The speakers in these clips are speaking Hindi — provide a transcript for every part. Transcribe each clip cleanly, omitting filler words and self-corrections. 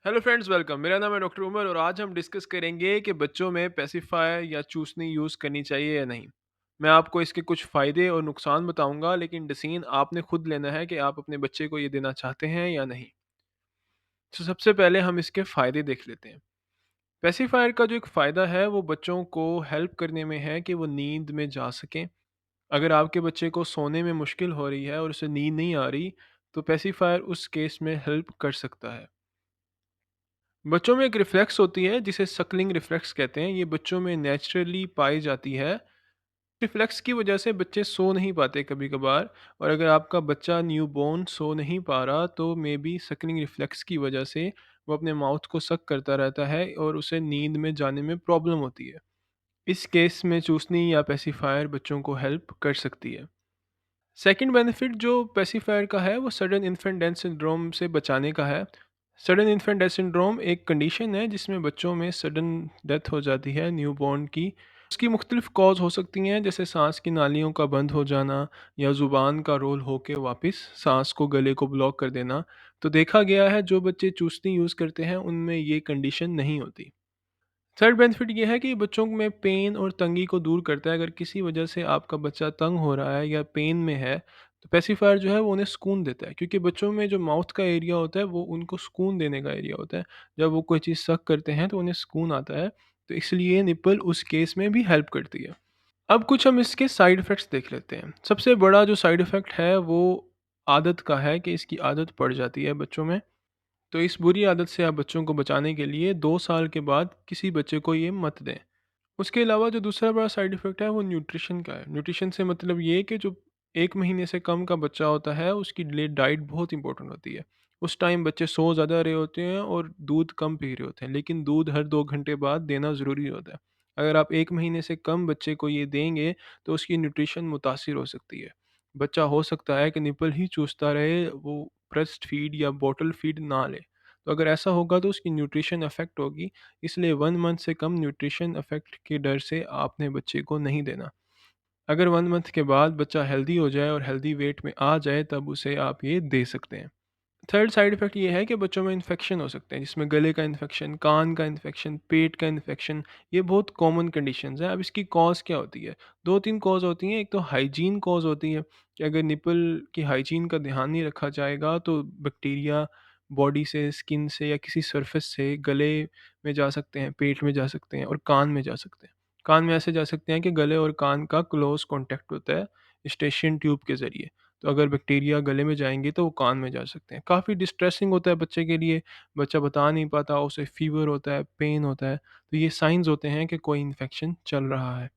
Hello friends, welcome. मेरा नाम है डॉक्टर उमर और आज हम डिस्कस करेंगे कि बच्चों में पेसिफायर या चूसनी यूज़ करनी चाहिए या नहीं। मैं आपको इसके कुछ फ़ायदे और नुकसान बताऊंगा, लेकिन डिसीजन आपने खुद लेना है कि आप अपने बच्चे को ये देना चाहते हैं या नहीं। तो सबसे पहले हम इसके फ़ायदे देख लेते हैं। पेसिफायर का जो एक फ़ायदा है वो बच्चों को हेल्प करने में है कि वो नींद में जा सकें। अगर आपके बच्चे को सोने में मुश्किल हो रही है और उसे नींद नहीं आ रही, तो पेसिफायर उस केस में हेल्प कर सकता है। बच्चों में एक रिफ्लेक्स होती है जिसे सकलिंग रिफ्लेक्स कहते हैं। ये बच्चों में नेचुरली पाई जाती है। रिफ्लेक्स की वजह से बच्चे सो नहीं पाते कभी कभार। और अगर आपका बच्चा न्यूबॉर्न सो नहीं पा रहा तो मे बी सकलिंग रिफ्लेक्स की वजह से वो अपने माउथ को सक करता रहता है और उसे नींद में जाने में प्रॉब्लम होती है। इस केस में चूसनी या पेसिफायर बच्चों को हेल्प कर सकती है। सेकंड बेनिफिट जो पेसिफायर का है वो सडन इन्फेंट डेथ सिंड्रोम से बचाने का है। सडन इन्फेंट डेथ सिंड्रोम एक कंडीशन है जिसमें बच्चों में सडन डेथ हो जाती है न्यूबॉर्न की। उसकी मुख्तलिफ कॉज हो सकती हैं, जैसे सांस की नालियों का बंद हो जाना या ज़ुबान का रोल होके वापस सांस को गले को ब्लॉक कर देना। तो देखा गया है जो बच्चे चूसनी यूज़ करते हैं उनमें ये कंडीशन नहीं होती। थर्ड बेनिफिट ये है कि बच्चों में पेन और तंगी को दूर करता है। अगर किसी वजह से आपका बच्चा तंग हो रहा है या पेन में है, तो पेसिफायर जो है वो उन्हें सुकून देता है, क्योंकि बच्चों में जो माउथ का एरिया होता है वो उनको सुकून देने का एरिया होता है। जब वो कोई चीज़ सक करते हैं तो उन्हें सुकून आता है। तो इसलिए निप्पल उस केस में भी हेल्प करती है। अब कुछ हम इसके साइड इफ़ेक्ट्स देख लेते हैं। सबसे बड़ा जो साइड इफ़ेक्ट है वो आदत का है कि इसकी आदत पड़ जाती है बच्चों में। तो इस बुरी आदत से आप बच्चों को बचाने के लिए 2 साल के बाद किसी बच्चे को ये मत दें। उसके अलावा जो दूसरा बड़ा साइड इफ़ेक्ट है वो न्यूट्रिशन का है। न्यूट्रिशन से मतलब ये कि जो 1 महीने से कम का बच्चा होता है उसके लिए डाइट बहुत इंपॉर्टेंट होती है। उस टाइम बच्चे सो ज़्यादा रहे होते हैं और दूध कम पी रहे होते हैं, लेकिन दूध हर 2 घंटे बाद देना ज़रूरी होता है। अगर आप 1 महीने से कम बच्चे को ये देंगे तो उसकी न्यूट्रिशन मुतासिर हो सकती है। बच्चा हो सकता है कि निपल ही चूसता रहे, वो ब्रेस्ट फीड या बॉटल फीड ना ले। तो अगर ऐसा होगा तो उसकी न्यूट्रिशन अफ़ेक्ट होगी। इसलिए 1 मंथ से कम न्यूट्रिशन इफ़ेक्ट के डर से आपने बच्चे को नहीं देना। अगर 1 मंथ के बाद बच्चा हेल्दी हो जाए और हेल्दी वेट में आ जाए तब उसे आप ये दे सकते हैं। थर्ड साइड इफ़ेक्ट ये है कि बच्चों में इन्फेक्शन हो सकते हैं, जिसमें गले का इन्फेक्शन, कान का इन्फेक्शन, पेट का इन्फेक्शन। ये बहुत कॉमन कंडीशंस हैं। अब इसकी कॉज़ क्या होती है? 2-3 कॉज़ होती हैं। एक तो हाइजीन कॉज़ होती है कि अगर निपल की हाइजीन का ध्यान नहीं रखा जाएगा तो बैक्टीरिया बॉडी से, स्किन से या किसी सरफेस से गले में जा सकते हैं, पेट में जा सकते हैं और कान में जा सकते हैं। कान में ऐसे जा सकते हैं कि गले और कान का क्लोज़ कॉन्टैक्ट होता है स्टेशियन ट्यूब के ज़रिए। तो अगर बैक्टीरिया गले में जाएँगे तो वो कान में जा सकते हैं। काफ़ी डिस्ट्रेसिंग होता है बच्चे के लिए, बच्चा बता नहीं पाता, उसे फ़ीवर होता है, पेन होता है। तो ये साइन्स होते हैं कि कोई इन्फेक्शन चल रहा है।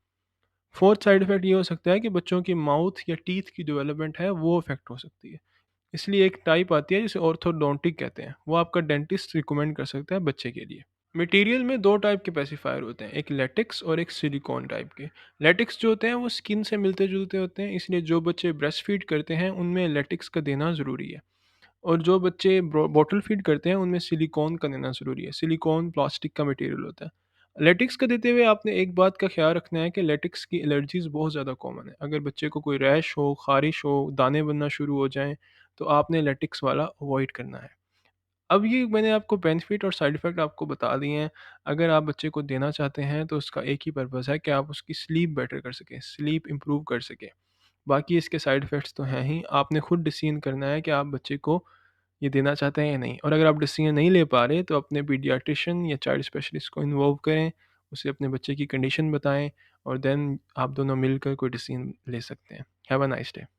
फोर्थ साइड इफ़ेक्ट ये हो सकता है कि बच्चों की माउथ या टीथ की डेवलपमेंट है वो अफ़ेक्ट हो सकती है। इसलिए एक टाइप आती है जिसे ऑर्थोडोंटिक कहते हैं, वो आपका डेंटिस्ट रिकमेंड कर सकता है बच्चे के लिए। मटेरियल में 2 टाइप के पेसिफायर होते हैं, एक लैटेक्स और एक सिलिकॉन टाइप के। लैटेक्स जो होते हैं वो स्किन से मिलते-जुलते होते हैं, इसलिए जो बच्चे ब्रेस्ट फीड करते हैं उनमें लैटेक्स का देना ज़रूरी है। और जो बच्चे बॉटल फीड करते हैं उनमें सिलिकॉन का देना ज़रूरी है। सिलिकॉन प्लास्टिक का मटेरियल होता है। लैटेक्स का देते हुए आपने एक बात का ख्याल रखना है कि लैटेक्स की एलर्जीज़ बहुत ज़्यादा कॉमन है। अगर बच्चे को कोई रैश हो, ख़ारिश हो, दाने बनना शुरू हो जाएँ, तो आपने लैटेक्स वाला अवॉइड करना है। अब ये मैंने आपको बेनिफिट और साइड इफ़ेक्ट आपको बता दिए हैं। अगर आप बच्चे को देना चाहते हैं तो उसका एक ही पर्पज़ है कि आप उसकी स्लीप बेटर कर सकें, स्लीप इम्प्रूव कर सकें। बाकी इसके साइड इफ़ेक्ट्स तो हैं ही, आपने खुद डिसीज़न करना है कि आप बच्चे को ये देना चाहते हैं या नहीं। और अगर आप डिसीज़न नहीं ले पा रहे तो अपने पीडियाट्रिशियन या चाइल्ड स्पेशलिस्ट को इन्वॉल्व करें, उसे अपने बच्चे की कंडीशन बताएँ और देन आप दोनों मिलकर कोई डिसीज़न ले सकते हैं। Have a nice day.